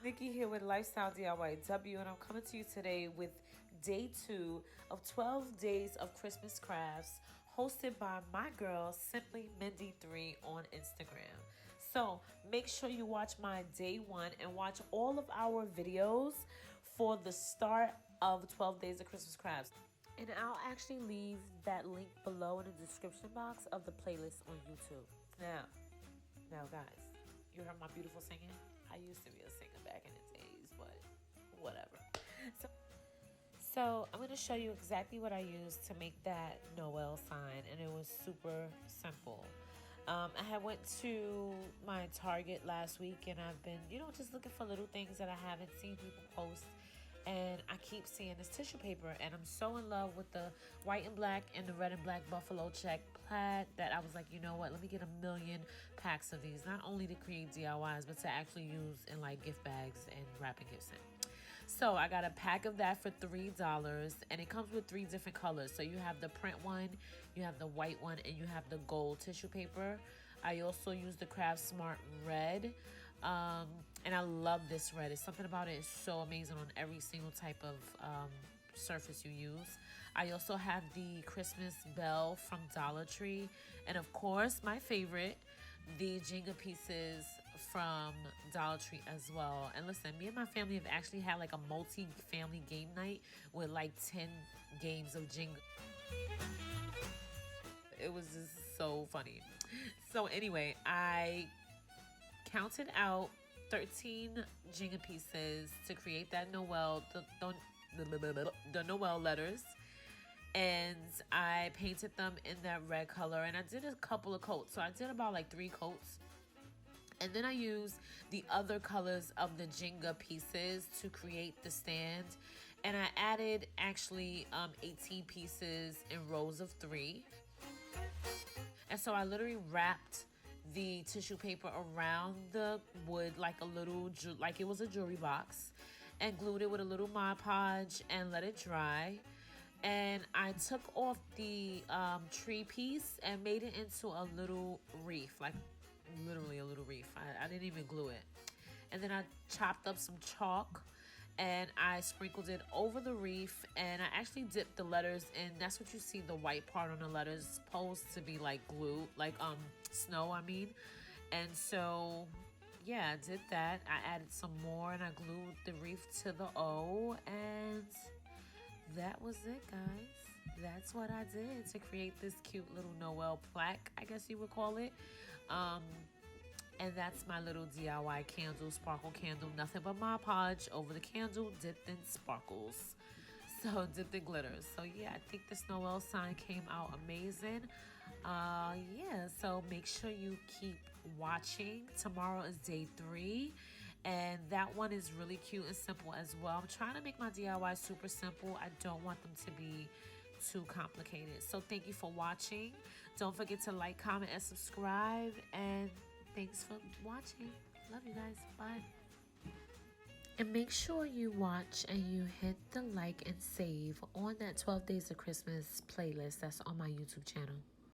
Nikki here with Lifestylediyw, and I'm coming to you today with day 2 of 12 days of Christmas crafts, hosted by my girl, Simply Mindy 3 on Instagram. So make sure you watch my day 1 and watch all of our videos for the start of 12 days of Christmas crafts. And I'll actually leave that link below in the description box of the playlist on YouTube. Now guys, you heard my beautiful singing? I used to be a singer back in the days, but whatever. So I'm going to show you exactly what I used to make that Noel sign, and it was super simple. I had went to my Target last week, and I've been, just looking for little things that I haven't seen people post. And I keep seeing this tissue paper, and I'm so in love with the white and black and the red and black buffalo check plaid that I was like, you know what, let me get a million packs of these, not only to create DIYs but to actually use in like gift bags and wrapping gifts in. So I got a pack of that for $3, and it comes with 3 different colors. So you have the print one, you have the white one, and you have the gold tissue paper. I also use the Craft Smart red, and I love this red. It's something about it is so amazing on every single type of surface you use. I also have the Christmas bell from Dollar Tree, and of course my favorite, the Jenga Pieces from Dollar Tree as well. And listen, me and my family have actually had like a multi-family game night with like 10 games of Jenga. It was just so funny. So anyway, I counted out 13 Jenga pieces to create that Noel, the Noel letters. And I painted them in that red color, and I did a couple of coats. So I did about like 3 coats. And then I used the other colors of the Jenga pieces to create the stand. And I added actually 18 pieces in rows of 3. And so I literally wrapped the tissue paper around the wood like it was a jewelry box, and glued it with a little Mod Podge and let it dry. And I took off the tree piece and made it into a little wreath, like literally a little wreath. I didn't even glue it. And then I chopped up some chalk and I sprinkled it over the wreath, and I actually dipped the letters in. That's what you see, the white part on the letters supposed to be like glue, like snow, I mean. And so yeah, I did that. I added some more and I glued the wreath to the O, and that was it, guys. That's what I did to create this cute little Noel plaque, I guess you would call it. And that's my little DIY candle, sparkle candle. Nothing but Mod Podge over the candle, dipped in sparkles. So dipped in glitters. So yeah, I think this Noel sign came out amazing. Yeah, so make sure you keep watching. Tomorrow is day 3. And that one is really cute and simple as well. I'm trying to make my DIY super simple. I don't want them to be too complicated. So thank you for watching. Don't forget to like, comment, and subscribe. And thanks for watching. Love you guys. Bye. And make sure you watch and you hit the like and save on that 12 Days of Christmas playlist that's on my YouTube channel.